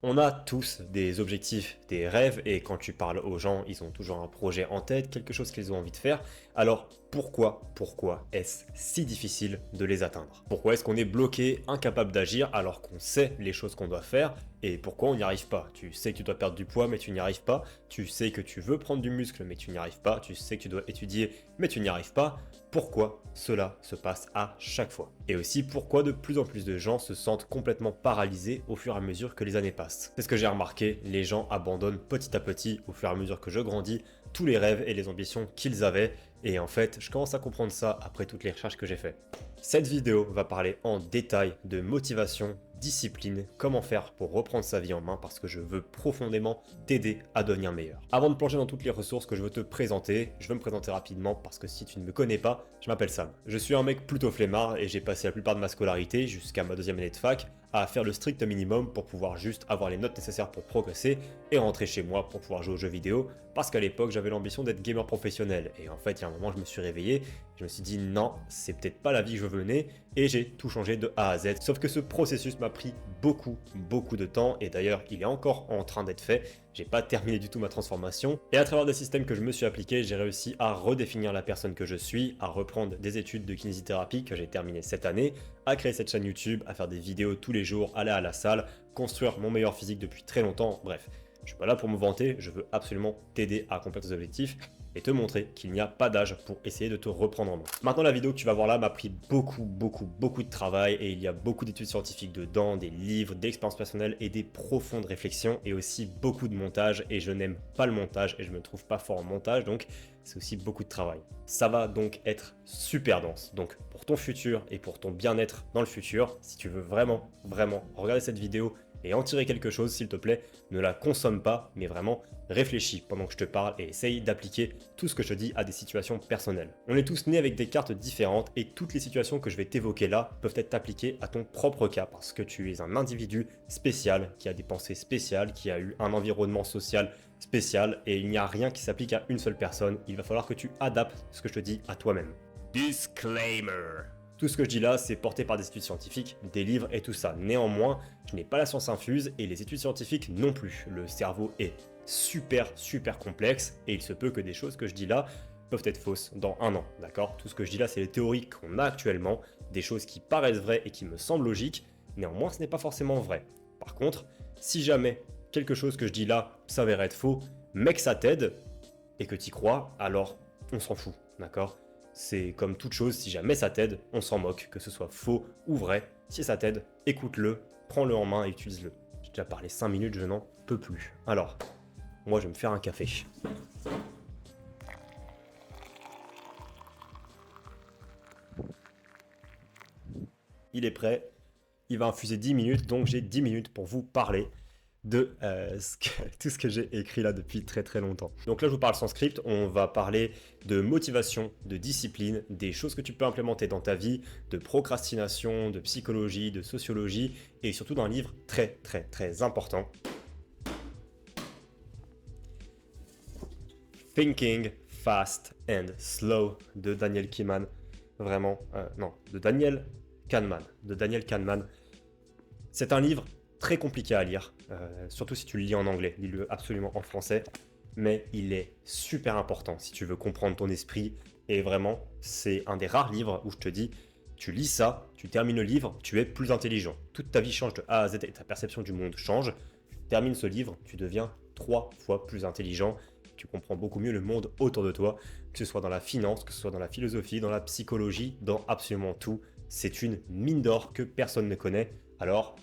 On a tous des objectifs, des rêves, et quand tu parles aux gens, ils ont toujours un projet en tête, quelque chose qu'ils ont envie de faire. Alors pourquoi est-ce si difficile de les atteindre? Pourquoi est-ce qu'on est bloqué, incapable d'agir alors qu'on sait les choses qu'on doit faire? Et pourquoi on n'y arrive pas? Tu sais que tu dois perdre du poids mais tu n'y arrives pas. Tu sais que tu veux prendre du muscle mais tu n'y arrives pas. Tu sais que tu dois étudier mais tu n'y arrives pas. Pourquoi cela se passe à chaque fois? Et aussi pourquoi de plus en plus de gens se sentent complètement paralysés au fur et à mesure que les années passent. C'est ce que j'ai remarqué, les gens abandonnent petit à petit au fur et à mesure que je grandis tous les rêves et les ambitions qu'ils avaient, et en fait je commence à comprendre ça après toutes les recherches que j'ai fait. Cette vidéo va parler en détail de motivation, discipline, comment faire pour reprendre sa vie en main parce que je veux profondément t'aider à devenir meilleur. Avant de plonger dans toutes les ressources que je veux te présenter, je veux me présenter rapidement parce que si tu ne me connais pas, je m'appelle Sam. Je suis un mec plutôt flemmard et j'ai passé la plupart de ma scolarité jusqu'à ma deuxième année de fac à faire le strict minimum pour pouvoir juste avoir les notes nécessaires pour progresser et rentrer chez moi pour pouvoir jouer aux jeux vidéo parce qu'à l'époque j'avais l'ambition d'être gamer professionnel et en fait il y a un moment je me suis réveillé, je me suis dit non c'est peut-être pas la vie que je veux mener et j'ai tout changé de A à Z, sauf que ce processus m'a pris beaucoup de temps et d'ailleurs il est encore en train d'être fait. J'ai pas terminé du tout ma transformation et à travers des systèmes que je me suis appliqués, j'ai réussi à redéfinir la personne que je suis, à reprendre des études de kinésithérapie que j'ai terminées cette année, à créer cette chaîne YouTube, à faire des vidéos tous les jours, aller à la salle, construire mon meilleur physique depuis très longtemps, bref. Je suis pas là pour me vanter, je veux absolument t'aider à accomplir tes objectifs et te montrer qu'il n'y a pas d'âge pour essayer de te reprendre en main. Maintenant, la vidéo que tu vas voir là m'a pris beaucoup de travail et il y a beaucoup d'études scientifiques dedans, des livres, d'expériences personnelles et des profondes réflexions et aussi beaucoup de montage et je n'aime pas le montage et je me trouve pas fort en montage donc c'est aussi beaucoup de travail. Ça va donc être super dense. Donc pour ton futur et pour ton bien-être dans le futur, si tu veux vraiment regarder cette vidéo et en tirer quelque chose, s'il te plaît, ne la consomme pas, mais vraiment réfléchis pendant que je te parle et essaye d'appliquer tout ce que je te dis à des situations personnelles. On est tous nés avec des cartes différentes et toutes les situations que je vais t'évoquer là peuvent être appliquées à ton propre cas parce que tu es un individu spécial, qui a des pensées spéciales, qui a eu un environnement social spécial et il n'y a rien qui s'applique à une seule personne. Il va falloir que tu adaptes ce que je te dis à toi-même. Disclaimer. Tout ce que je dis là, c'est porté par des études scientifiques, des livres et tout ça. Néanmoins, je n'ai pas la science infuse et les études scientifiques non plus. Le cerveau est super complexe et il se peut que des choses que je dis là peuvent être fausses dans un an, d'accord? Tout ce que je dis là, c'est les théories qu'on a actuellement, des choses qui paraissent vraies et qui me semblent logiques, néanmoins ce n'est pas forcément vrai. Par contre, si jamais quelque chose que je dis là s'avère être faux, mais que ça t'aide et que tu y crois, alors on s'en fout, d'accord? C'est comme toute chose, si jamais ça t'aide, on s'en moque, que ce soit faux ou vrai. Si ça t'aide, écoute-le, prends-le en main et utilise-le. J'ai déjà parlé 5 minutes, je n'en peux plus. Alors, moi je vais me faire un café. Il est prêt, il va infuser 10 minutes, donc j'ai 10 minutes pour vous parler de tout ce que j'ai écrit là depuis très longtemps. Donc là je vous parle sans script, on va parler de motivation, de discipline, des choses que tu peux implémenter dans ta vie, de procrastination, de psychologie, de sociologie et surtout d'un livre très important. Thinking Fast and Slow de Daniel Kahneman. Vraiment, non, de Daniel Kahneman. C'est un livre très compliqué à lire, surtout si tu le lis en anglais, lis-le absolument en français, mais il est super important si tu veux comprendre ton esprit, et vraiment, c'est un des rares livres où je te dis, tu lis ça, tu termines le livre, tu es plus intelligent. Toute ta vie change de A à Z et ta perception du monde change. Tu termines ce livre, tu deviens 3 fois plus intelligent, tu comprends beaucoup mieux le monde autour de toi, que ce soit dans la finance, que ce soit dans la philosophie, dans la psychologie, dans absolument tout. C'est une mine d'or que personne ne connaît, alors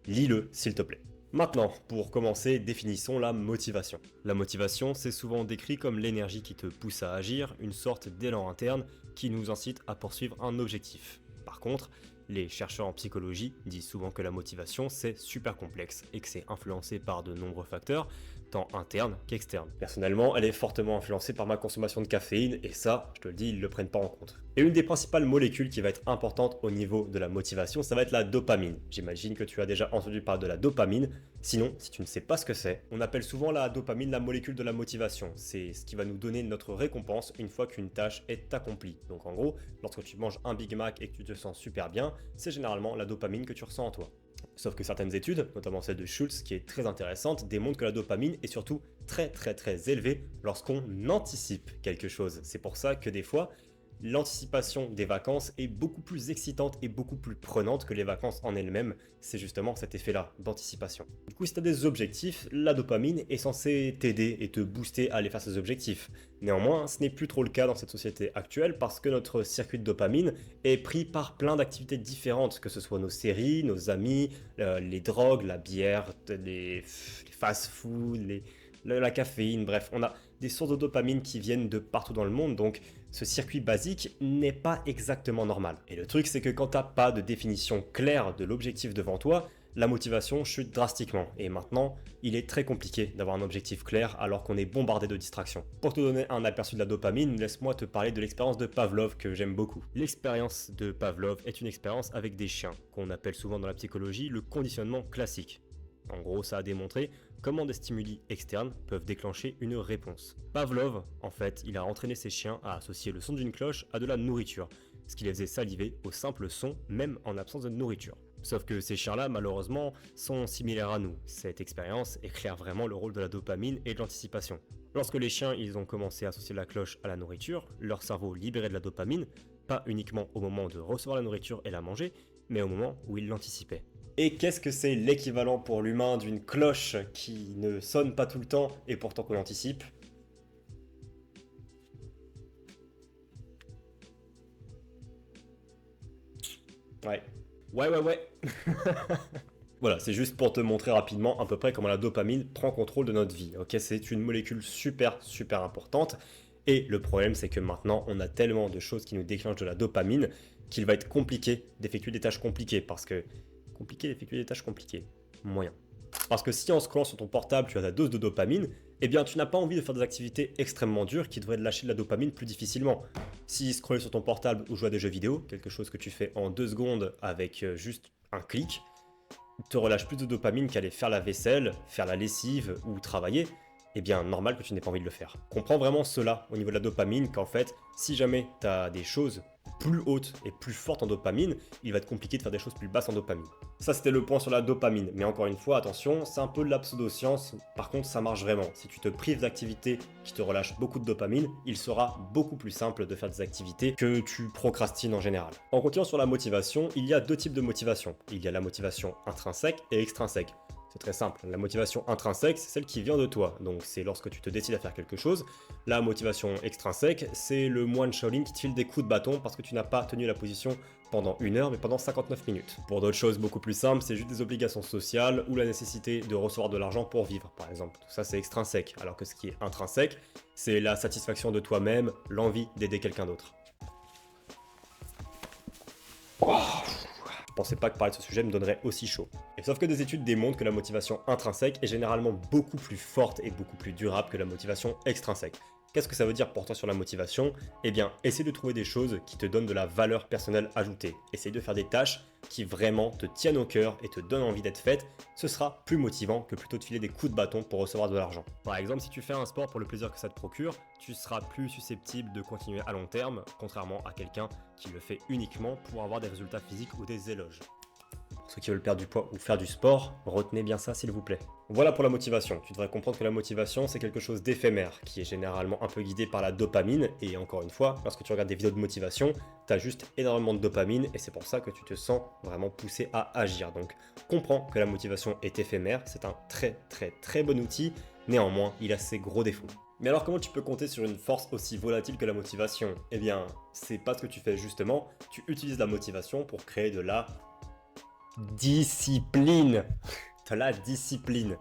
lis-le, s'il te plaît. Maintenant, pour commencer, définissons la motivation. La motivation, c'est souvent décrit comme l'énergie qui te pousse à agir, une sorte d'élan interne qui nous incite à poursuivre un objectif. Par contre, les chercheurs en psychologie disent souvent que la motivation, c'est super complexe et que c'est influencé par de nombreux facteurs, tant internes qu'externes. Personnellement, elle est fortement influencée par ma consommation de caféine et ça, je te le dis, ils ne le prennent pas en compte. Et une des principales molécules qui va être importante au niveau de la motivation, ça va être la dopamine. J'imagine que tu as déjà entendu parler de la dopamine. Sinon, si tu ne sais pas ce que c'est, on appelle souvent la dopamine la molécule de la motivation. C'est ce qui va nous donner notre récompense une fois qu'une tâche est accomplie. Donc en gros, lorsque tu manges un Big Mac et que tu te sens super bien, c'est généralement la dopamine que tu ressens en toi. Sauf que certaines études, notamment celle de Schultz qui est très intéressante, démontrent que la dopamine est surtout très élevée lorsqu'on anticipe quelque chose. C'est pour ça que des fois, l'anticipation des vacances est beaucoup plus excitante et beaucoup plus prenante que les vacances en elles-mêmes. C'est justement cet effet-là d'anticipation. Du coup, si tu as des objectifs, la dopamine est censée t'aider et te booster à aller faire ces objectifs. Néanmoins, ce n'est plus trop le cas dans cette société actuelle parce que notre circuit de dopamine est pris par plein d'activités différentes, que ce soit nos séries, nos amis, les drogues, la bière, les fast-food, la caféine, bref, on a des sources de dopamine qui viennent de partout dans le monde, donc ce circuit basique n'est pas exactement normal. Et le truc, c'est que quand t'as pas de définition claire de l'objectif devant toi, la motivation chute drastiquement. Et maintenant, il est très compliqué d'avoir un objectif clair alors qu'on est bombardé de distractions. Pour te donner un aperçu de la dopamine, laisse-moi te parler de l'expérience de Pavlov que j'aime beaucoup. L'expérience de Pavlov est une expérience avec des chiens, qu'on appelle souvent dans la psychologie le conditionnement classique. En gros, ça a démontré comment des stimuli externes peuvent déclencher une réponse. Pavlov, en fait, il a entraîné ses chiens à associer le son d'une cloche à de la nourriture, ce qui les faisait saliver au simple son, même en absence de nourriture. Sauf que ces chiens-là, malheureusement, sont similaires à nous. Cette expérience éclaire vraiment le rôle de la dopamine et de l'anticipation. Lorsque les chiens ils ont commencé à associer la cloche à la nourriture, leur cerveau libérait de la dopamine, pas uniquement au moment de recevoir la nourriture et la manger, mais au moment où ils l'anticipaient. Et qu'est-ce que c'est l'équivalent pour l'humain d'une cloche qui ne sonne pas tout le temps et pourtant qu'on anticipe? Ouais. Ouais. Voilà, c'est juste pour te montrer rapidement à peu près comment la dopamine prend contrôle de notre vie. Ok, c'est une molécule super importante. Et le problème, c'est que maintenant, on a tellement de choses qui nous déclenchent de la dopamine qu'il va être compliqué d'effectuer des tâches compliquées. Parce que compliqué d'effectuer des tâches compliquées, moyen. Parce que si en scrollant sur ton portable, tu as ta dose de dopamine, eh bien tu n'as pas envie de faire des activités extrêmement dures qui devraient te lâcher de la dopamine plus difficilement. Si scroller sur ton portable ou jouer à des jeux vidéo, quelque chose que tu fais en 2 secondes avec juste un clic, te relâche plus de dopamine qu'aller faire la vaisselle, faire la lessive ou travailler, eh bien normal que tu n'aies pas envie de le faire. Comprends vraiment cela au niveau de la dopamine, qu'en fait, si jamais tu as des choses plus hautes et plus fortes en dopamine, il va être compliqué de faire des choses plus basses en dopamine. Ça c'était le point sur la dopamine, mais encore une fois, attention, c'est un peu de la pseudo-science, par contre ça marche vraiment. Si tu te prives d'activités qui te relâchent beaucoup de dopamine, il sera beaucoup plus simple de faire des activités que tu procrastines en général. En continuant sur la motivation, il y a 2 types de motivation. Il y a la motivation intrinsèque et extrinsèque. C'est très simple, la motivation intrinsèque, c'est celle qui vient de toi, donc c'est lorsque tu te décides à faire quelque chose. La motivation extrinsèque, c'est le moine Shaolin qui te file des coups de bâton parce que tu n'as pas tenu la position pendant 1 heure, mais pendant 59 minutes. Pour d'autres choses beaucoup plus simples, c'est juste des obligations sociales ou la nécessité de recevoir de l'argent pour vivre, par exemple. Tout ça, c'est extrinsèque, alors que ce qui est intrinsèque, c'est la satisfaction de toi-même, l'envie d'aider quelqu'un d'autre. Je pensais pas que parler de ce sujet me donnerait aussi chaud. Et sauf que des études démontrent que la motivation intrinsèque est généralement beaucoup plus forte et beaucoup plus durable que la motivation extrinsèque. Qu'est-ce que ça veut dire pour toi sur la motivation? Eh bien, essaie de trouver des choses qui te donnent de la valeur personnelle ajoutée. Essaye de faire des tâches qui vraiment te tiennent au cœur et te donnent envie d'être faites. Ce sera plus motivant que plutôt de filer des coups de bâton pour recevoir de l'argent. Par exemple, si tu fais un sport pour le plaisir que ça te procure, tu seras plus susceptible de continuer à long terme, contrairement à quelqu'un qui le fait uniquement pour avoir des résultats physiques ou des éloges. Pour ceux qui veulent perdre du poids ou faire du sport, retenez bien ça s'il vous plaît. Voilà pour la motivation. Tu devrais comprendre que la motivation c'est quelque chose d'éphémère, qui est généralement un peu guidé par la dopamine, et encore une fois, lorsque tu regardes des vidéos de motivation, tu as juste énormément de dopamine, et c'est pour ça que tu te sens vraiment poussé à agir. Donc comprends que la motivation est éphémère, c'est un très bon outil, néanmoins il a ses gros défauts. Mais alors comment tu peux compter sur une force aussi volatile que la motivation? Eh bien, c'est pas ce que tu fais justement, tu utilises la motivation pour créer de la discipline. De la discipline.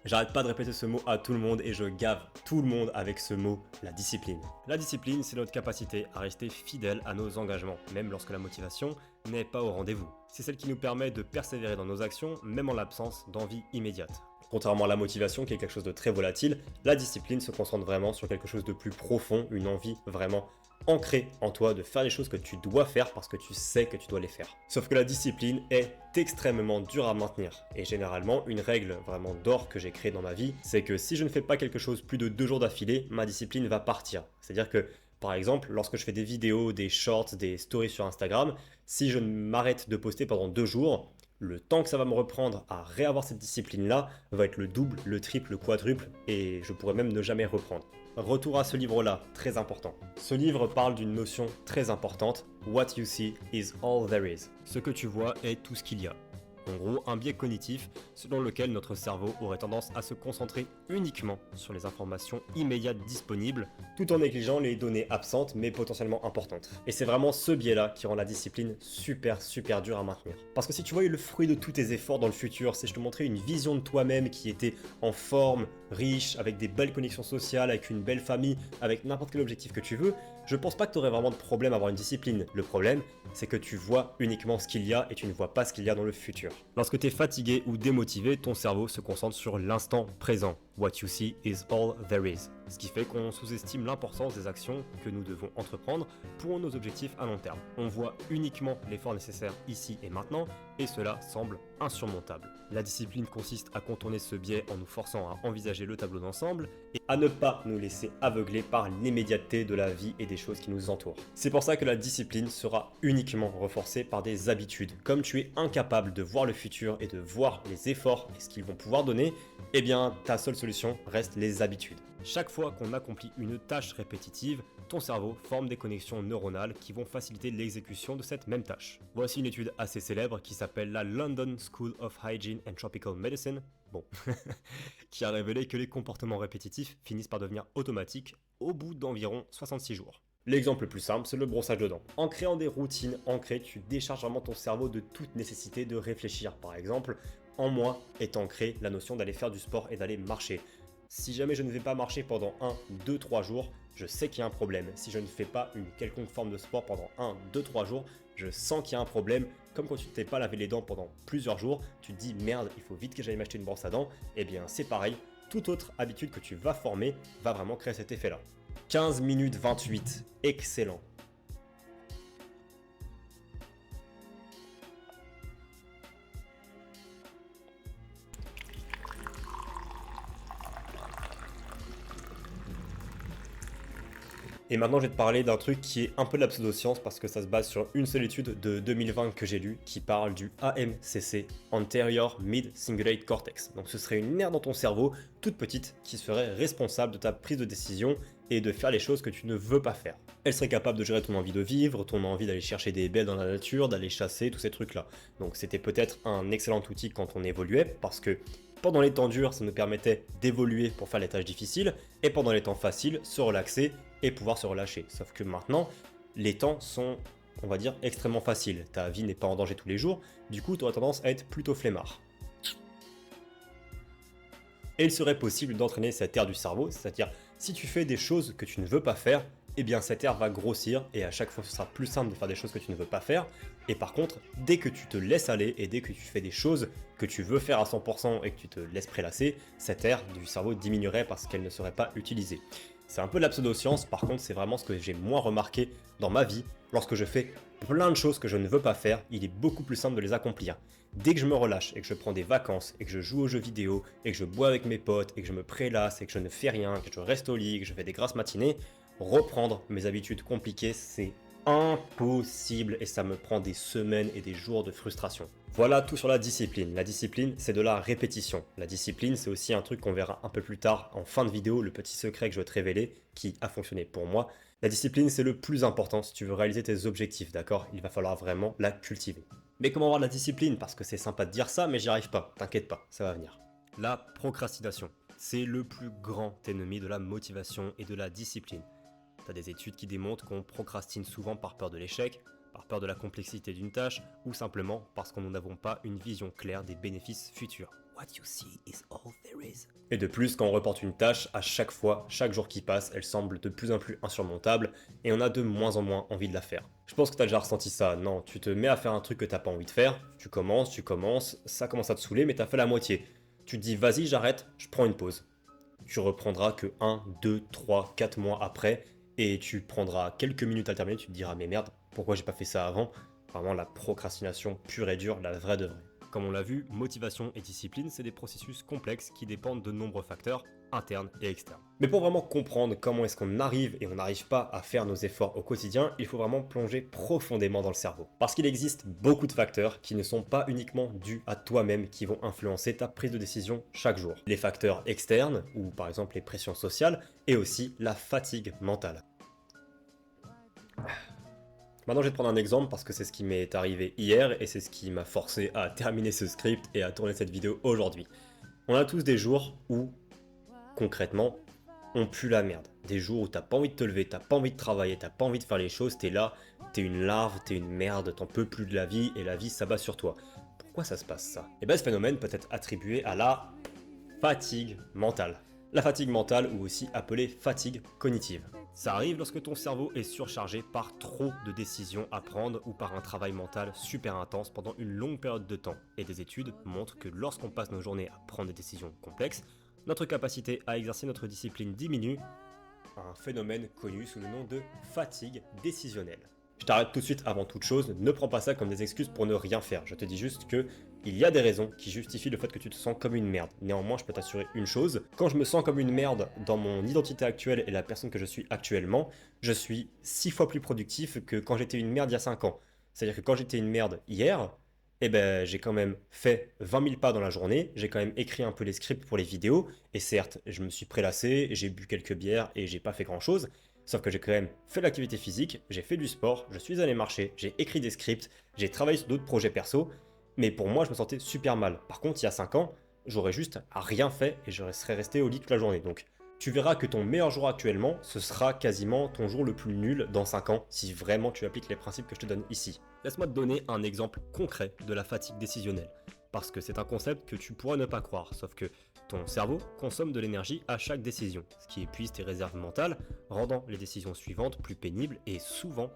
J'arrête pas de répéter ce mot à tout le monde et je gave tout le monde avec ce mot, la discipline. La discipline, c'est notre capacité à rester fidèle à nos engagements, même lorsque la motivation n'est pas au rendez-vous. C'est celle qui nous permet de persévérer dans nos actions, même en l'absence d'envie immédiate. Contrairement à la motivation qui est quelque chose de très volatile, la discipline se concentre vraiment sur quelque chose de plus profond, une envie vraiment ancrée en toi de faire les choses que tu dois faire parce que tu sais que tu dois les faire. Sauf que la discipline est extrêmement dure à maintenir. Et généralement, une règle vraiment d'or que j'ai créée dans ma vie, c'est que si je ne fais pas quelque chose plus de 2 jours d'affilée, ma discipline va partir. C'est-à-dire que, par exemple, lorsque je fais des vidéos, des shorts, des stories sur Instagram, si je m'arrête de poster pendant 2 jours, le temps que ça va me reprendre à réavoir cette discipline-là va être le double, le triple, le quadruple, et je pourrais même ne jamais reprendre. Retour à ce livre-là, très important. Ce livre parle d'une notion très importante, What you see is all there is. Ce que tu vois est tout ce qu'il y a. En gros, un biais cognitif selon lequel notre cerveau aurait tendance à se concentrer uniquement sur les informations immédiates disponibles, tout en négligeant les données absentes mais potentiellement importantes. Et c'est vraiment ce biais-là qui rend la discipline super dure à maintenir. Parce que si tu voyais le fruit de tous tes efforts dans le futur, c'est je te montrais une vision de toi-même qui était en forme, riche, avec des belles connexions sociales, avec une belle famille, avec n'importe quel objectif que tu veux, je pense pas que tu aurais vraiment de problème à avoir une discipline. Le problème, c'est que tu vois uniquement ce qu'il y a et tu ne vois pas ce qu'il y a dans le futur. Lorsque tu es fatigué ou démotivé, ton cerveau se concentre sur l'instant présent. What you see is all there is. Ce qui fait qu'on sous-estime l'importance des actions que nous devons entreprendre pour nos objectifs à long terme. On voit uniquement l'effort nécessaire ici et maintenant, et cela semble insurmontable. La discipline consiste à contourner ce biais en nous forçant à envisager le tableau d'ensemble et à ne pas nous laisser aveugler par l'immédiateté de la vie et des choses qui nous entourent. C'est pour ça que la discipline sera uniquement renforcée par des habitudes. Comme tu es incapable de voir le futur et de voir les efforts et ce qu'ils vont pouvoir donner, eh bien ta seule solution reste les habitudes. Chaque fois qu'on accomplit une tâche répétitive, ton cerveau forme des connexions neuronales qui vont faciliter l'exécution de cette même tâche. Voici une étude assez célèbre qui s'appelle la London School of Hygiene and Tropical Medicine, qui a révélé que les comportements répétitifs finissent par devenir automatiques au bout d'environ 66 jours. L'exemple le plus simple, c'est le brossage de dents. En créant des routines ancrées, tu décharges vraiment ton cerveau de toute nécessité de réfléchir. Par exemple, en moi est ancrée la notion d'aller faire du sport et d'aller marcher. Si jamais je ne vais pas marcher pendant 1, 2, 3 jours, je sais qu'il y a un problème. Si je ne fais pas une quelconque forme de sport pendant 1, 2, 3 jours, je sens qu'il y a un problème. Comme quand tu ne t'es pas lavé les dents pendant plusieurs jours, tu te dis merde, il faut vite que j'aille m'acheter une brosse à dents. Eh bien c'est pareil, toute autre habitude que tu vas former va vraiment créer cet effet-là. 15 minutes 28, excellent. Et maintenant, je vais te parler d'un truc qui est un peu de la pseudoscience parce que ça se base sur une seule étude de 2020 que j'ai lue qui parle du AMCC, Anterior Mid Cingulate Cortex. Donc ce serait une aire dans ton cerveau, toute petite, qui serait responsable de ta prise de décision et de faire les choses que tu ne veux pas faire. Elle serait capable de gérer ton envie de vivre, ton envie d'aller chercher des baies dans la nature, d'aller chasser, tous ces trucs-là. Donc c'était peut-être un excellent outil quand on évoluait parce que pendant les temps durs, ça nous permettait d'évoluer pour faire les tâches difficiles, et pendant les temps faciles, se relaxer et pouvoir se relâcher. Sauf que maintenant, les temps sont, on va dire, extrêmement faciles. Ta vie n'est pas en danger tous les jours, du coup, tu auras tendance à être plutôt flemmard. Et il serait possible d'entraîner cette aire du cerveau, c'est-à-dire si tu fais des choses que tu ne veux pas faire, eh bien cette aire va grossir et à chaque fois ce sera plus simple de faire des choses que tu ne veux pas faire. Et par contre, dès que tu te laisses aller et dès que tu fais des choses que tu veux faire à 100% et que tu te laisses prélasser, cette aire du cerveau diminuerait parce qu'elle ne serait pas utilisée. C'est un peu de la pseudo-science, par contre c'est vraiment ce que j'ai moins remarqué dans ma vie. Lorsque je fais plein de choses que je ne veux pas faire, il est beaucoup plus simple de les accomplir. Dès que je me relâche et que je prends des vacances et que je joue aux jeux vidéo et que je bois avec mes potes et que je me prélasse et que je ne fais rien, que je reste au lit, que je fais des grasses matinées, reprendre mes habitudes compliquées, c'est impossible et ça me prend des semaines et des jours de frustration. Voilà tout sur la discipline. La discipline, c'est de la répétition. La discipline, c'est aussi un truc qu'on verra un peu plus tard en fin de vidéo, le petit secret que je vais te révéler, qui a fonctionné pour moi. La discipline, c'est le plus important si tu veux réaliser tes objectifs, d'accord? Il va falloir vraiment la cultiver. Mais comment avoir de la discipline? Parce que c'est sympa de dire ça, mais j'y arrive pas. T'inquiète pas, ça va venir. La procrastination, c'est le plus grand ennemi de la motivation et de la discipline. T'as des études qui démontrent qu'on procrastine souvent par peur de l'échec, par peur de la complexité d'une tâche, ou simplement parce que nous n'avons pas une vision claire des bénéfices futurs. What you see is all there is. Et de plus, quand on reporte une tâche, à chaque fois, chaque jour qui passe, elle semble de plus en plus insurmontable, et on a de moins en moins envie de la faire. Je pense que t'as déjà ressenti ça, non? Tu te mets à faire un truc que t'as pas envie de faire, tu commences, ça commence à te saouler, mais t'as fait la moitié. Tu te dis, vas-y, j'arrête, je prends une pause. Tu reprendras que 1, 2, 3, 4 mois après, et tu prendras quelques minutes à terminer, tu te diras mais merde, pourquoi j'ai pas fait ça avant? Vraiment la procrastination pure et dure, la vraie de vraie. Comme on l'a vu, motivation et discipline, c'est des processus complexes qui dépendent de nombreux facteurs, internes et externes. Mais pour vraiment comprendre comment est-ce qu'on arrive et on n'arrive pas à faire nos efforts au quotidien, il faut vraiment plonger profondément dans le cerveau. Parce qu'il existe beaucoup de facteurs qui ne sont pas uniquement dus à toi-même qui vont influencer ta prise de décision chaque jour. Les facteurs externes, ou par exemple les pressions sociales, et aussi la fatigue mentale. Maintenant, je vais te prendre un exemple parce que c'est ce qui m'est arrivé hier et c'est ce qui m'a forcé à terminer ce script et à tourner cette vidéo aujourd'hui. On a tous des jours où, concrètement, on pue la merde. Des jours où t'as pas envie de te lever, t'as pas envie de travailler, t'as pas envie de faire les choses, t'es là, t'es une larve, t'es une merde, t'en peux plus de la vie et la vie s'abat sur toi. Pourquoi ça se passe ça? Et bien ce phénomène peut être attribué à la fatigue mentale. La fatigue mentale ou aussi appelée fatigue cognitive. Ça arrive lorsque ton cerveau est surchargé par trop de décisions à prendre ou par un travail mental super intense pendant une longue période de temps. Et des études montrent que lorsqu'on passe nos journées à prendre des décisions complexes, notre capacité à exercer notre discipline diminue, un phénomène connu sous le nom de fatigue décisionnelle. Je t'arrête tout de suite avant toute chose, ne prends pas ça comme des excuses pour ne rien faire. Je te dis juste que il y a des raisons qui justifient le fait que tu te sens comme une merde. Néanmoins, je peux t'assurer une chose, quand je me sens comme une merde dans mon identité actuelle et la personne que je suis actuellement, je suis 6 fois plus productif que quand j'étais une merde il y a 5 ans. C'est-à-dire que quand j'étais une merde hier, eh ben, j'ai quand même fait 20 000 pas dans la journée, j'ai quand même écrit un peu les scripts pour les vidéos, et certes, je me suis prélassé, j'ai bu quelques bières et j'ai pas fait grand-chose, sauf que j'ai quand même fait de l'activité physique, j'ai fait du sport, je suis allé marcher, j'ai écrit des scripts, j'ai travaillé sur d'autres projets perso, mais pour moi, je me sentais super mal. Par contre, il y a 5 ans, j'aurais juste rien fait et je serais resté au lit toute la journée. Donc, tu verras que ton meilleur jour actuellement, ce sera quasiment ton jour le plus nul dans 5 ans, si vraiment tu appliques les principes que je te donne ici. Laisse-moi te donner un exemple concret de la fatigue décisionnelle, parce que c'est un concept que tu pourras ne pas croire, sauf que ton cerveau consomme de l'énergie à chaque décision, ce qui épuise tes réserves mentales, rendant les décisions suivantes plus pénibles et souvent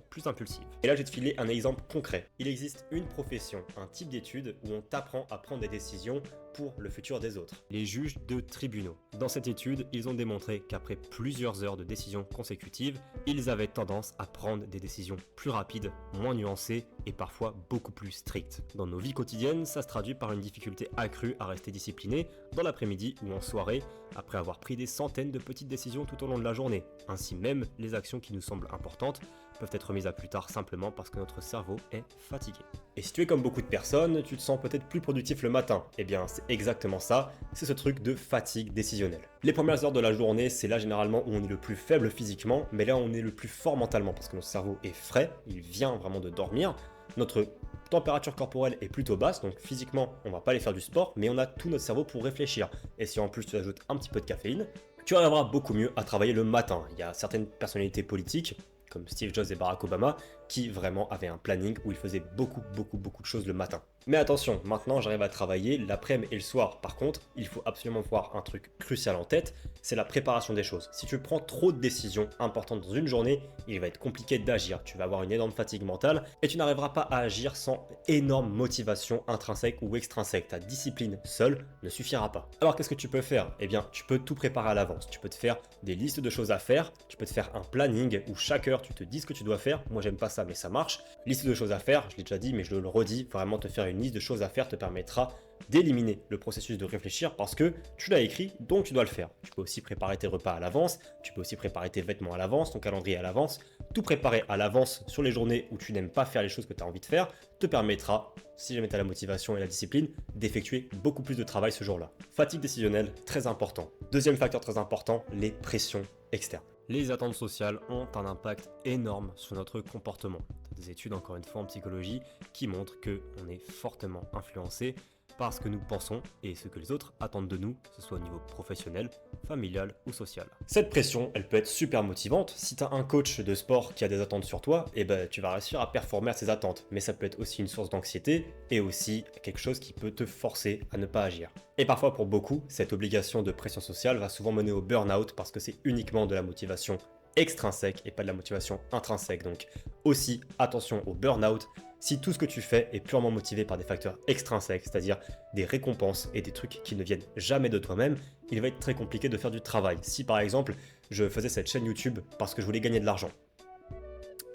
plus impulsives. Et là, je vais te filer un exemple concret. Il existe une profession, un type d'étude où on t'apprend à prendre des décisions pour le futur des autres. Les juges de tribunaux. Dans cette étude, ils ont démontré qu'après plusieurs heures de décisions consécutives, ils avaient tendance à prendre des décisions plus rapides, moins nuancées et parfois beaucoup plus strictes. Dans nos vies quotidiennes, ça se traduit par une difficulté accrue à rester discipliné dans l'après-midi ou en soirée, après avoir pris des centaines de petites décisions tout au long de la journée. Ainsi même, les actions qui nous semblent importantes peuvent être mises à plus tard simplement parce que notre cerveau est fatigué. Et si tu es comme beaucoup de personnes, tu te sens peut-être plus productif le matin. Eh bien, c'est exactement ça, c'est ce truc de fatigue décisionnelle. Les premières heures de la journée, c'est là généralement où on est le plus faible physiquement, mais là on est le plus fort mentalement parce que notre cerveau est frais, il vient vraiment de dormir. Notre température corporelle est plutôt basse, donc physiquement on va pas aller faire du sport, mais on a tout notre cerveau pour réfléchir. Et si en plus tu ajoutes un petit peu de caféine, tu arriveras beaucoup mieux à travailler le matin. Il y a certaines personnalités politiques, comme Steve Jobs et Barack Obama, qui vraiment avaient un planning où ils faisaient beaucoup de choses le matin. Mais attention, maintenant j'arrive à travailler l'après-midi et le soir. Par contre, il faut absolument voir un truc crucial en tête, c'est la préparation des choses. Si tu prends trop de décisions importantes dans une journée, il va être compliqué d'agir. Tu vas avoir une énorme fatigue mentale et tu n'arriveras pas à agir sans énorme motivation intrinsèque ou extrinsèque. Ta discipline seule ne suffira pas. Alors qu'est-ce que tu peux faire? Eh bien, tu peux tout préparer à l'avance. Tu peux te faire des listes de choses à faire, tu peux te faire un planning où chaque heure tu te dis ce que tu dois faire. Moi j'aime pas ça mais ça marche. Liste de choses à faire, je l'ai déjà dit mais je le redis, vraiment te faire une liste de choses à faire te permettra d'éliminer le processus de réfléchir parce que tu l'as écrit, donc tu dois le faire. Tu peux aussi préparer tes repas à l'avance, tu peux aussi préparer tes vêtements à l'avance, ton calendrier à l'avance. Tout préparer à l'avance sur les journées où tu n'aimes pas faire les choses que tu as envie de faire te permettra, si jamais tu as la motivation et la discipline, d'effectuer beaucoup plus de travail ce jour-là. Fatigue décisionnelle, très important. Deuxième facteur très important, les pressions externes. Les attentes sociales ont un impact énorme sur notre comportement. Des études, encore une fois en psychologie, qui montrent qu'on est fortement influencé par ce que nous pensons et ce que les autres attendent de nous, que ce soit au niveau professionnel, familial ou social. Cette pression, elle peut être super motivante. Si tu as un coach de sport qui a des attentes sur toi, eh ben, tu vas réussir à performer à ses attentes. Mais ça peut être aussi une source d'anxiété et aussi quelque chose qui peut te forcer à ne pas agir. Et parfois pour beaucoup, cette obligation de pression sociale va souvent mener au burn-out parce que c'est uniquement de la motivation extrinsèque et pas de la motivation intrinsèque. Donc aussi attention au burn-out. Si tout ce que tu fais est purement motivé par des facteurs extrinsèques, c'est-à-dire des récompenses et des trucs qui ne viennent jamais de toi-même, il va être très compliqué de faire du travail. Si par exemple, je faisais cette chaîne YouTube parce que je voulais gagner de l'argent,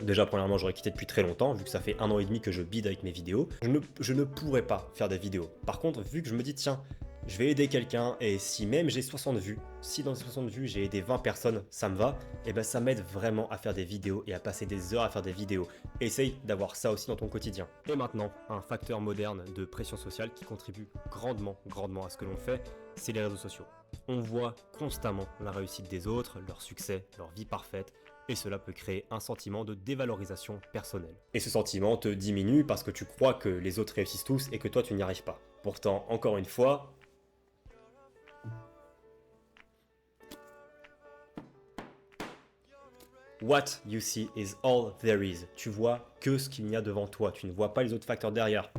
Déjà, premièrement, j'aurais quitté depuis très longtemps, vu que ça fait 1 an et demi que je bide avec mes vidéos. Je ne pourrais pas faire des vidéos. Par contre, vu que je me dis, tiens, je vais aider quelqu'un, et si même j'ai 60 vues, si dans ces 60 vues j'ai aidé 20 personnes, ça me va, et ben ça m'aide vraiment à faire des vidéos et à passer des heures à faire des vidéos. Essaye d'avoir ça aussi dans ton quotidien. Et maintenant, un facteur moderne de pression sociale qui contribue grandement à ce que l'on fait, c'est les réseaux sociaux. On voit constamment la réussite des autres, leur succès, leur vie parfaite, et cela peut créer un sentiment de dévalorisation personnelle. Et ce sentiment te diminue parce que tu crois que les autres réussissent tous et que toi tu n'y arrives pas. Pourtant, encore une fois, what you see is all there is. Tu vois que ce qu'il y a devant toi, tu ne vois pas les autres facteurs derrière.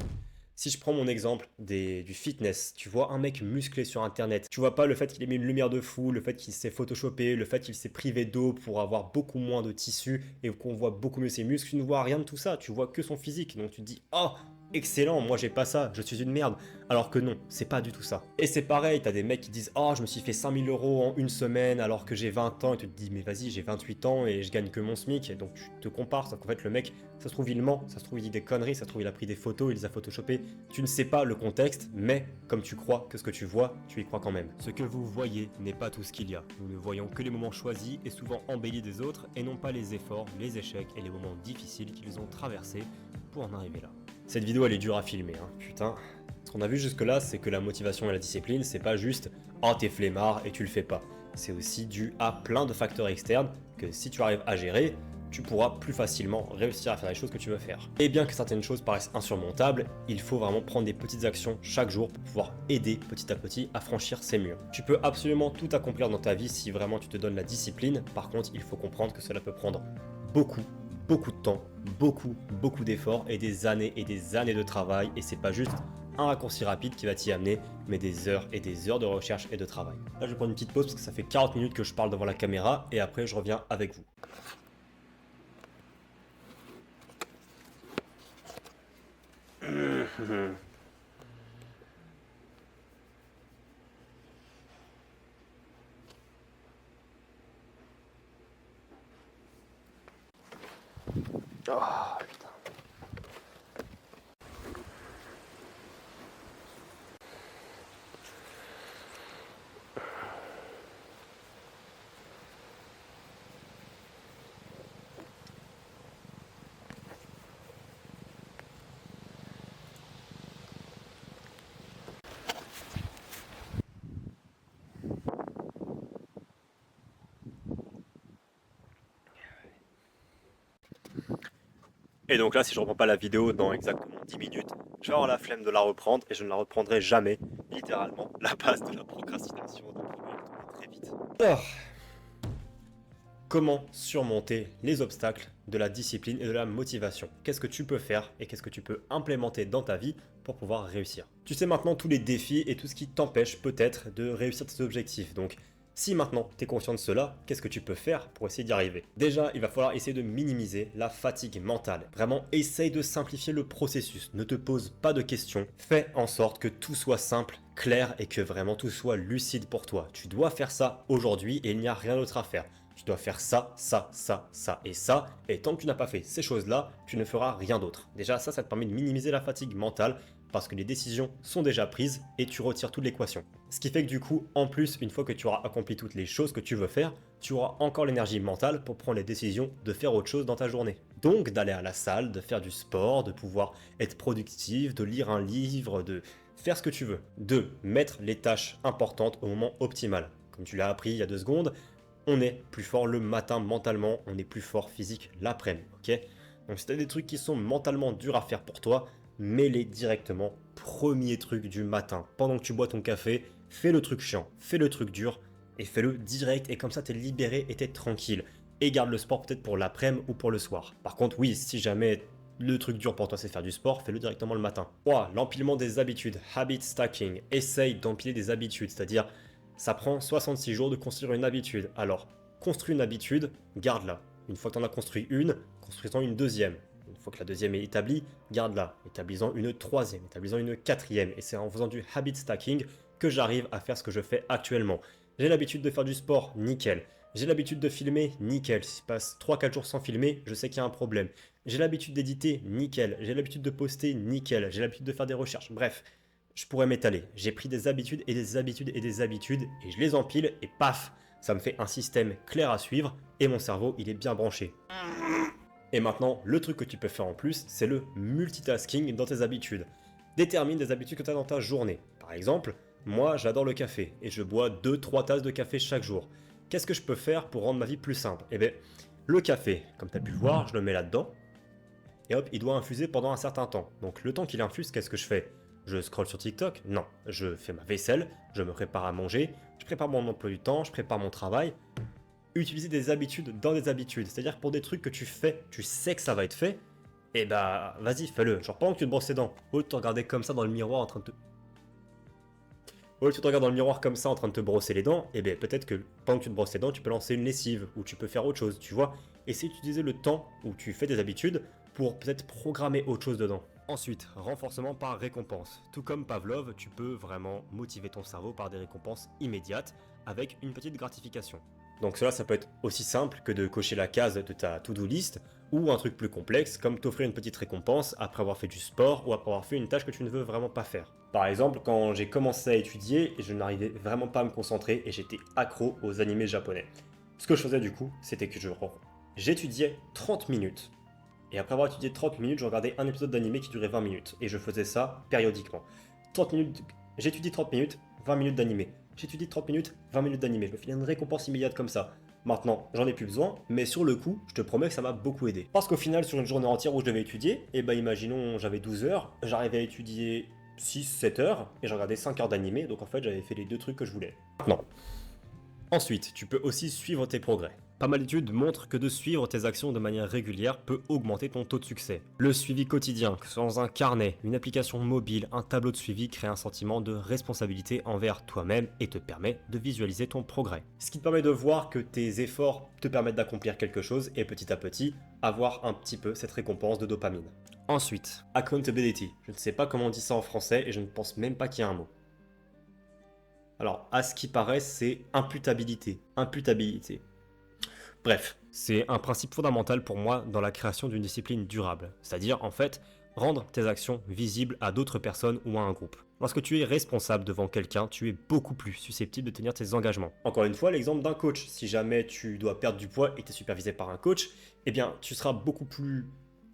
Si je prends mon exemple du fitness, tu vois un mec musclé sur internet, tu vois pas le fait qu'il ait mis une lumière de fou, le fait qu'il s'est photoshopé, le fait qu'il s'est privé d'eau pour avoir beaucoup moins de tissu et qu'on voit beaucoup mieux ses muscles, tu ne vois rien de tout ça, tu vois que son physique, donc tu te dis « Oh, excellent, moi j'ai pas ça, je suis une merde », alors que non, c'est pas du tout ça. Et c'est pareil, t'as des mecs qui disent « Oh, je me suis fait 5000 euros en une semaine alors que j'ai 20 ans » et tu te dis « Mais vas-y, j'ai 28 ans et je gagne que mon SMIC », et donc tu te compares, sauf qu'en fait le mec, ça se trouve il ment, ça se trouve il dit des conneries, ça se trouve il a pris des photos, il les a photoshopées, tu ne sais pas le contexte, mais comme tu crois que ce que tu vois, tu y crois quand même. Ce que vous voyez n'est pas tout ce qu'il y a. Nous ne voyons que les moments choisis et souvent embellis des autres et non pas les efforts, les échecs et les moments difficiles qu'ils ont traversés pour en arriver là. Cette vidéo elle est dure à filmer, hein, putain. Ce qu'on a vu jusque là, c'est que la motivation et la discipline, c'est pas juste « Oh t'es flemmard et tu le fais pas ». C'est aussi dû à plein de facteurs externes que si tu arrives à gérer, tu pourras plus facilement réussir à faire les choses que tu veux faire. Et bien que certaines choses paraissent insurmontables, il faut vraiment prendre des petites actions chaque jour pour pouvoir aider petit à petit à franchir ces murs. Tu peux absolument tout accomplir dans ta vie si vraiment tu te donnes la discipline, par contre il faut comprendre que cela peut prendre beaucoup de temps, beaucoup d'efforts et des années de travail, et c'est pas juste un raccourci rapide qui va t'y amener, mais des heures et des heures de recherche et de travail. Là je vais prendre une petite pause parce que ça fait 40 minutes que je parle devant la caméra et après je reviens avec vous. Oh, putain. Et donc là, si je reprends pas la vidéo dans exactement 10 minutes, je vais avoir la flemme de la reprendre et je ne la reprendrai jamais. Littéralement, la base de la procrastination de très vite. Alors, comment surmonter les obstacles de la discipline et de la motivation? Qu'est-ce que tu peux faire et qu'est-ce que tu peux implémenter dans ta vie pour pouvoir réussir? Tu sais maintenant tous les défis et tout ce qui t'empêche peut-être de réussir tes objectifs. Donc, si maintenant tu es conscient de cela, qu'est-ce que tu peux faire pour essayer d'y arriver? Déjà, il va falloir essayer de minimiser la fatigue mentale. Vraiment, essaye de simplifier le processus. Ne te pose pas de questions. Fais en sorte que tout soit simple, clair et que vraiment tout soit lucide pour toi. Tu dois faire ça aujourd'hui et il n'y a rien d'autre à faire. Tu dois faire ça, ça, ça, ça et ça. Et tant que tu n'as pas fait ces choses-là, tu ne feras rien d'autre. Déjà, ça te permet de minimiser la fatigue mentale parce que les décisions sont déjà prises et tu retires toute l'équation. Ce qui fait que du coup, en plus, une fois que tu auras accompli toutes les choses que tu veux faire, tu auras encore l'énergie mentale pour prendre les décisions de faire autre chose dans ta journée. Donc d'aller à la salle, de faire du sport, de pouvoir être productif, de lire un livre, de faire ce que tu veux. De mettre les tâches importantes au moment optimal. Comme tu l'as appris il y a 2 secondes, on est plus fort le matin mentalement, on est plus fort physique l'après-midi, ok? Donc si tu as des trucs qui sont mentalement durs à faire pour toi, mets-les directement premier truc du matin. Pendant que tu bois ton café, fais le truc chiant, fais le truc dur et fais-le direct et comme ça t'es libéré et t'es tranquille. Et garde le sport peut-être pour l'après-midi ou pour le soir. Par contre oui, si jamais le truc dur pour toi c'est faire du sport, fais-le directement le matin. 3. L'empilement des habitudes, habit stacking. Essaye d'empiler des habitudes, c'est-à-dire ça prend 66 jours de construire une habitude. Alors, construis une habitude, garde-la. Une fois que tu en as construit une, construis-en une deuxième. Une fois que la deuxième est établie, garde-la. Établis-en une troisième, établis-en une quatrième. Et c'est en faisant du habit stacking que j'arrive à faire ce que je fais actuellement. J'ai l'habitude de faire du sport, nickel. J'ai l'habitude de filmer, nickel. Si je passe 3-4 jours sans filmer, je sais qu'il y a un problème. J'ai l'habitude d'éditer, nickel. J'ai l'habitude de poster, nickel. J'ai l'habitude de faire des recherches. Bref, je pourrais m'étaler. J'ai pris des habitudes et des habitudes et des habitudes et je les empile et paf, ça me fait un système clair à suivre et mon cerveau, il est bien branché. Et maintenant, le truc que tu peux faire en plus, c'est le multitasking dans tes habitudes. Détermine des habitudes que tu as dans ta journée. Par exemple, moi, j'adore le café et je bois 2-3 tasses de café chaque jour. Qu'est-ce que je peux faire pour rendre ma vie plus simple? Eh bien, le café, comme tu as pu le voir, je le mets là-dedans. Et hop, il doit infuser pendant un certain temps. Donc le temps qu'il infuse, qu'est-ce que je fais? Je scrolle sur TikTok? Non. Je fais ma vaisselle, je me prépare à manger, je prépare mon emploi du temps, je prépare mon travail. Utiliser des habitudes dans des habitudes. C'est-à-dire pour des trucs que tu fais, tu sais que ça va être fait, et bah vas-y, fais-le. Genre pendant que tu te brosses les dents, au lieu de te regarder comme ça dans le miroir en train de te... Au lieu que tu te regardes dans le miroir comme ça en train de te brosser les dents, et bien peut-être que pendant que tu te brosses les dents, tu peux lancer une lessive, ou tu peux faire autre chose, tu vois. Essaye d'utiliser le temps où tu fais des habitudes pour peut-être programmer autre chose dedans. Ensuite, renforcement par récompense. Tout comme Pavlov, tu peux vraiment motiver ton cerveau par des récompenses immédiates avec une petite gratification. Donc cela, ça peut être aussi simple que de cocher la case de ta to-do list ou un truc plus complexe comme t'offrir une petite récompense après avoir fait du sport ou après avoir fait une tâche que tu ne veux vraiment pas faire. Par exemple, quand j'ai commencé à étudier, je n'arrivais vraiment pas à me concentrer et j'étais accro aux animés japonais. Ce que je faisais du coup, c'était que j'étudiais 30 minutes. Et après avoir étudié 30 minutes, je regardais un épisode d'animé qui durait 20 minutes. Et je faisais ça périodiquement. 30 minutes, j'étudie 30 minutes, 20 minutes d'animé. J'étudie 30 minutes, 20 minutes d'animé. Je me fais une récompense immédiate comme ça. Maintenant, j'en ai plus besoin, mais sur le coup, je te promets que ça m'a beaucoup aidé. Parce qu'au final, sur une journée entière où je devais étudier, et bah imaginons j'avais 12 heures, j'arrivais à étudier 6-7 heures, et je regardais 5 heures d'animé, donc en fait j'avais fait les deux trucs que je voulais. Maintenant, ensuite, tu peux aussi suivre tes progrès. Pas mal d'études montrent que de suivre tes actions de manière régulière peut augmenter ton taux de succès. Le suivi quotidien, que ce soit dans un carnet, une application mobile, un tableau de suivi, crée un sentiment de responsabilité envers toi-même et te permet de visualiser ton progrès. Ce qui te permet de voir que tes efforts te permettent d'accomplir quelque chose et petit à petit avoir un petit peu cette récompense de dopamine. Ensuite, accountability. Je ne sais pas comment on dit ça en français et je ne pense même pas qu'il y a un mot. Alors, à ce qui paraît, c'est imputabilité. Imputabilité. Bref, c'est un principe fondamental pour moi dans la création d'une discipline durable. C'est-à-dire, en fait, rendre tes actions visibles à d'autres personnes ou à un groupe. Lorsque tu es responsable devant quelqu'un, tu es beaucoup plus susceptible de tenir tes engagements. Encore une fois, l'exemple d'un coach. Si jamais tu dois perdre du poids et tu es supervisé par un coach, eh bien, tu seras beaucoup plus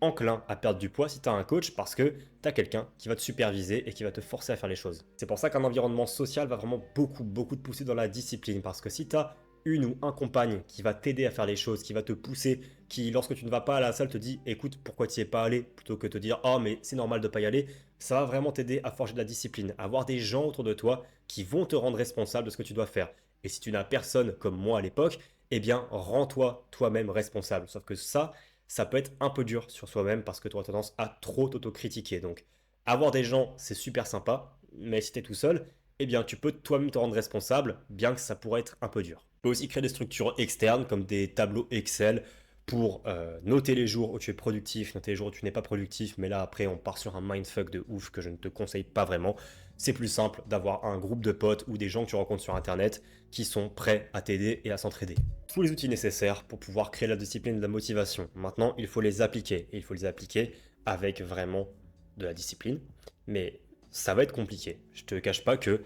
enclin à perdre du poids si tu as un coach parce que tu as quelqu'un qui va te superviser et qui va te forcer à faire les choses. C'est pour ça qu'un environnement social va vraiment beaucoup te pousser dans la discipline parce que si tu as une ou un compagne qui va t'aider à faire les choses, qui va te pousser, qui lorsque tu ne vas pas à la salle te dit écoute pourquoi tu n'y es pas allé plutôt que te dire oh mais c'est normal de pas y aller, ça va vraiment t'aider à forger de la discipline, à avoir des gens autour de toi qui vont te rendre responsable de ce que tu dois faire. Et si tu n'as personne comme moi à l'époque, eh bien rends-toi toi-même responsable. Sauf que ça peut être un peu dur sur soi-même parce que tu auras tendance à trop t'auto-critiquer. Donc avoir des gens c'est super sympa, mais si tu es tout seul, eh bien tu peux toi-même te rendre responsable, bien que ça pourrait être un peu dur. Tu peux aussi créer des structures externes comme des tableaux Excel pour noter les jours où tu es productif, noter les jours où tu n'es pas productif, mais là après on part sur un mindfuck de ouf que je ne te conseille pas vraiment. C'est plus simple d'avoir un groupe de potes ou des gens que tu rencontres sur internet qui sont prêts à t'aider et à s'entraider. Tous les outils nécessaires pour pouvoir créer la discipline et de la motivation. Maintenant, il faut les appliquer et il faut les appliquer avec vraiment de la discipline, mais ça va être compliqué. Je te cache pas que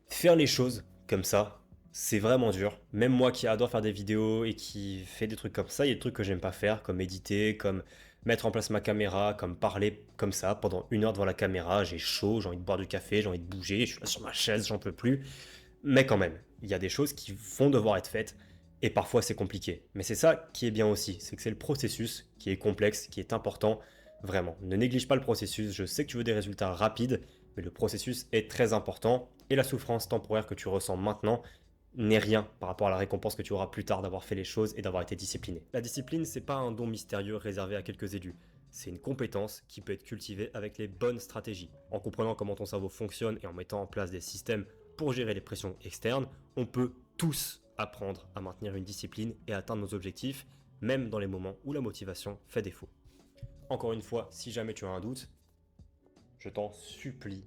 faire les choses comme ça, c'est vraiment dur. Même moi qui adore faire des vidéos et qui fait des trucs comme ça, il y a des trucs que j'aime pas faire, comme éditer, comme mettre en place ma caméra, comme parler comme ça pendant 1 heure devant la caméra. J'ai chaud, j'ai envie de boire du café, j'ai envie de bouger, je suis là sur ma chaise, j'en peux plus. Mais quand même, il y a des choses qui vont devoir être faites et parfois c'est compliqué. Mais c'est ça qui est bien aussi, c'est que c'est le processus qui est complexe, qui est important. Vraiment, ne néglige pas le processus. Je sais que tu veux des résultats rapides, mais le processus est très important et la souffrance temporaire que tu ressens maintenant n'est rien par rapport à la récompense que tu auras plus tard d'avoir fait les choses et d'avoir été discipliné. La discipline, c'est pas un don mystérieux réservé à quelques élus. C'est une compétence qui peut être cultivée avec les bonnes stratégies. En comprenant comment ton cerveau fonctionne et en mettant en place des systèmes pour gérer les pressions externes, on peut tous apprendre à maintenir une discipline et atteindre nos objectifs, même dans les moments où la motivation fait défaut. Encore une fois, si jamais tu as un doute, je t'en supplie,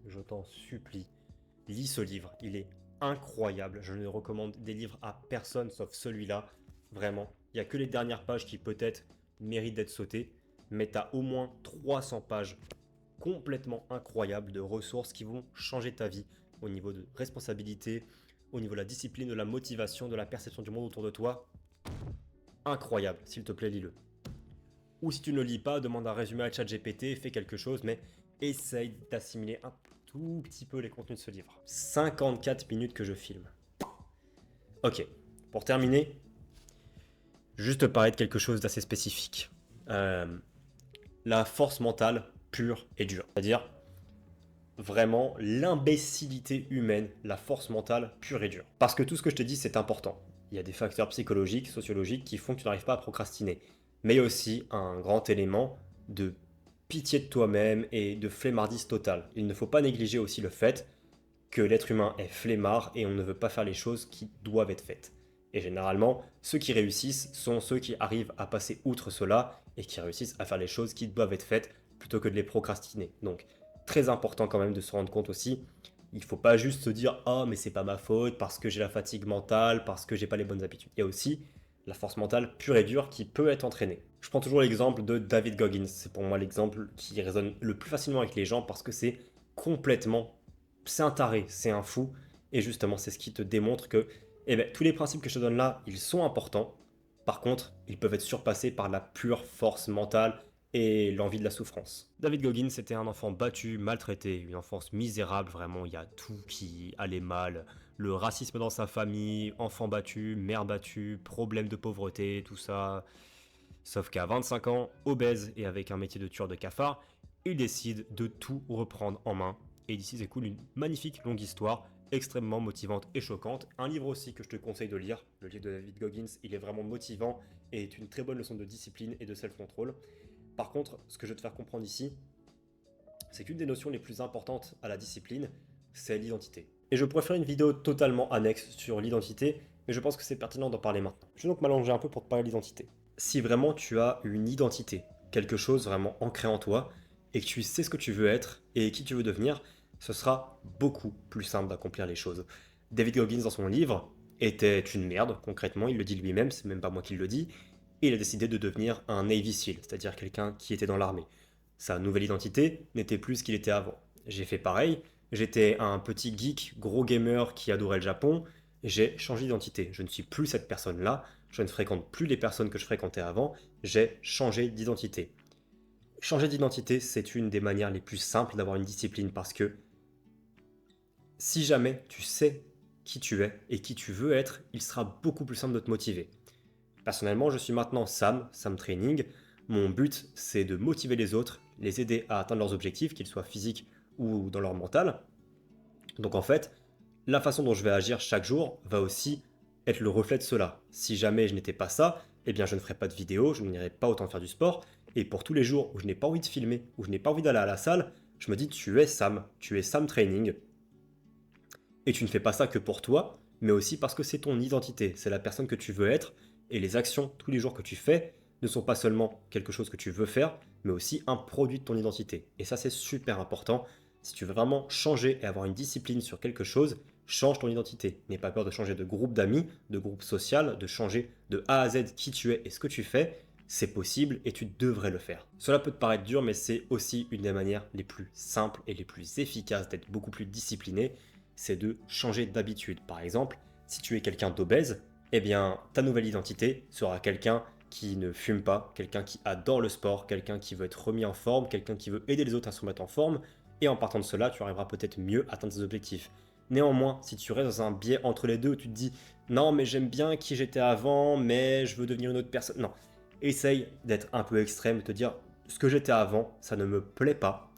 lis ce livre. Il est incroyable. Je ne recommande des livres à personne sauf celui-là. Vraiment. Il n'y a que les dernières pages qui peut-être méritent d'être sautées. Mais tu as au moins 300 pages complètement incroyables de ressources qui vont changer ta vie au niveau de responsabilité, au niveau de la discipline, de la motivation, de la perception du monde autour de toi. Incroyable, s'il te plaît, lis-le. Ou si tu ne le lis pas, demande un résumé à ChatGPT, fais quelque chose, mais essaye d'assimiler un tout petit peu les contenus de ce livre. 54 minutes que je filme. Ok, pour terminer, juste parler de quelque chose d'assez spécifique. La force mentale pure et dure. C'est-à-dire vraiment l'imbécilité humaine, la force mentale pure et dure. Parce que tout ce que je te dis, c'est important. Il y a des facteurs psychologiques, sociologiques qui font que tu n'arrives pas à procrastiner. Mais il y a aussi un grand élément de pitié de toi-même et de flemmardise totale. Il ne faut pas négliger aussi le fait que l'être humain est flemmard et on ne veut pas faire les choses qui doivent être faites. Et généralement, ceux qui réussissent sont ceux qui arrivent à passer outre cela et qui réussissent à faire les choses qui doivent être faites plutôt que de les procrastiner. Donc, très important quand même de se rendre compte aussi, il ne faut pas juste se dire « Ah, mais c'est pas ma faute parce que j'ai la fatigue mentale, parce que j'ai pas les bonnes habitudes ». Il y a aussi la force mentale pure et dure qui peut être entraînée. Je prends toujours l'exemple de David Goggins. C'est pour moi l'exemple qui résonne le plus facilement avec les gens parce que c'est complètement... C'est un taré, c'est un fou. Et justement, c'est ce qui te démontre que tous les principes que je te donne là, ils sont importants. Par contre, ils peuvent être surpassés par la pure force mentale et l'envie de la souffrance. David Goggins était un enfant battu, maltraité, une enfance misérable, vraiment, il y a tout qui allait mal. Le racisme dans sa famille, enfant battu, mère battue, problème de pauvreté, tout ça. Sauf qu'à 25 ans, obèse et avec un métier de tueur de cafards, il décide de tout reprendre en main. Et d'ici s'écoule une magnifique longue histoire, extrêmement motivante et choquante. Un livre aussi que je te conseille de lire, le livre de David Goggins, il est vraiment motivant et est une très bonne leçon de discipline et de self-control. Par contre, ce que je vais te faire comprendre ici, c'est qu'une des notions les plus importantes à la discipline, c'est l'identité. Et je pourrais faire une vidéo totalement annexe sur l'identité, mais je pense que c'est pertinent d'en parler maintenant. Je vais donc m'allonger un peu pour te parler de l'identité. Si vraiment tu as une identité, quelque chose vraiment ancré en toi, et que tu sais ce que tu veux être et qui tu veux devenir, ce sera beaucoup plus simple d'accomplir les choses. David Goggins, dans son livre, était une merde, concrètement, il le dit lui-même, c'est même pas moi qui le dis, et il a décidé de devenir un Navy SEAL, c'est-à-dire quelqu'un qui était dans l'armée. Sa nouvelle identité n'était plus ce qu'il était avant. J'ai fait pareil, j'étais un petit geek, gros gamer qui adorait le Japon, j'ai changé d'identité. Je ne suis plus cette personne-là, je ne fréquente plus les personnes que je fréquentais avant, j'ai changé d'identité. Changer d'identité, c'est une des manières les plus simples d'avoir une discipline parce que si jamais tu sais qui tu es et qui tu veux être, il sera beaucoup plus simple de te motiver. Personnellement, je suis maintenant Sam Training. Mon but, c'est de motiver les autres, les aider à atteindre leurs objectifs, qu'ils soient physiques ou dans leur mental. Donc en fait, la façon dont je vais agir chaque jour va aussi être le reflet de cela. Si jamais je n'étais pas ça, eh bien je ne ferais pas de vidéo, je n'irais pas autant faire du sport. Et pour tous les jours où je n'ai pas envie de filmer, où je n'ai pas envie d'aller à la salle, je me dis tu es Sam Training. Et tu ne fais pas ça que pour toi, mais aussi parce que c'est ton identité, c'est la personne que tu veux être, et les actions tous les jours que tu fais ne sont pas seulement quelque chose que tu veux faire, mais aussi un produit de ton identité. Et ça c'est super important. Si tu veux vraiment changer et avoir une discipline sur quelque chose, change ton identité. N'aie pas peur de changer de groupe d'amis, de groupe social, de changer de A à Z qui tu es et ce que tu fais. C'est possible et tu devrais le faire. Cela peut te paraître dur, mais c'est aussi une des manières les plus simples et les plus efficaces d'être beaucoup plus discipliné, c'est de changer d'habitude. Par exemple, si tu es quelqu'un d'obèse, eh bien, ta nouvelle identité sera quelqu'un qui ne fume pas, quelqu'un qui adore le sport, quelqu'un qui veut être remis en forme, quelqu'un qui veut aider les autres à se remettre en forme, et en partant de cela, tu arriveras peut-être mieux à atteindre tes objectifs. Néanmoins, si tu restes dans un biais entre les deux où tu te dis « Non, mais j'aime bien qui j'étais avant, mais je veux devenir une autre personne », non. Essaye d'être un peu extrême, de te dire « Ce que j'étais avant, ça ne me plaît pas.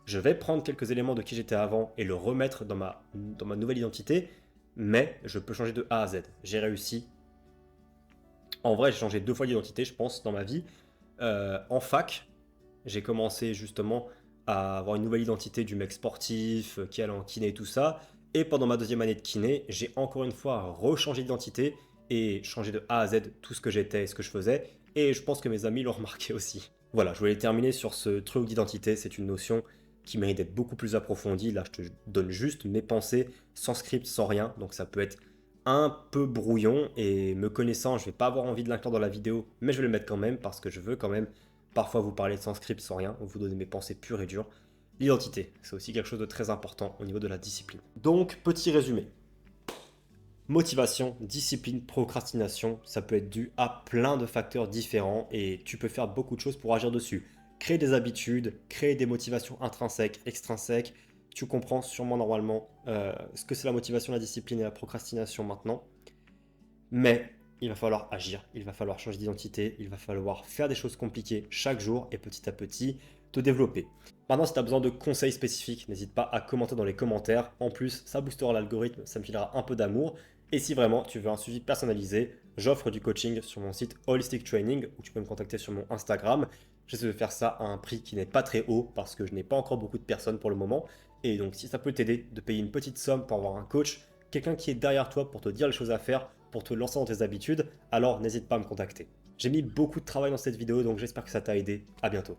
Je vais prendre quelques éléments de qui j'étais avant et le remettre dans ma nouvelle identité, mais je peux changer de A à Z. » J'ai réussi. En vrai, j'ai changé 2 fois d'identité, je pense, dans ma vie. En fac, j'ai commencé justement à avoir une nouvelle identité du mec sportif, qui allait en kiné et tout ça. Et pendant ma 2e année de kiné, j'ai encore une fois rechangé d'identité et changé de A à Z tout ce que j'étais et ce que je faisais. Et je pense que mes amis l'ont remarqué aussi. Voilà, je voulais terminer sur ce truc d'identité. C'est une notion qui mérite d'être beaucoup plus approfondi. Là, je te donne juste mes pensées, sans script, sans rien. Donc ça peut être un peu brouillon et me connaissant, je vais pas avoir envie de l'inclure dans la vidéo, mais je vais le mettre quand même parce que je veux quand même parfois vous parler sans script, sans rien, vous donner mes pensées pures et dures. L'identité, c'est aussi quelque chose de très important au niveau de la discipline. Donc, petit résumé. Motivation, discipline, procrastination, ça peut être dû à plein de facteurs différents et tu peux faire beaucoup de choses pour agir dessus. Créer des habitudes, créer des motivations intrinsèques, extrinsèques. Tu comprends sûrement normalement ce que c'est la motivation, la discipline et la procrastination maintenant. Mais il va falloir agir, il va falloir changer d'identité, il va falloir faire des choses compliquées chaque jour et petit à petit te développer. Maintenant, si tu as besoin de conseils spécifiques, n'hésite pas à commenter dans les commentaires. En plus, ça boostera l'algorithme, ça me filera un peu d'amour. Et si vraiment tu veux un suivi personnalisé, j'offre du coaching sur mon site Holistic Training ou tu peux me contacter sur mon Instagram. J'essaie de faire ça à un prix qui n'est pas très haut parce que je n'ai pas encore beaucoup de personnes pour le moment. Et donc, si ça peut t'aider de payer une petite somme pour avoir un coach, quelqu'un qui est derrière toi pour te dire les choses à faire, pour te lancer dans tes habitudes, alors n'hésite pas à me contacter. J'ai mis beaucoup de travail dans cette vidéo, donc j'espère que ça t'a aidé. À bientôt.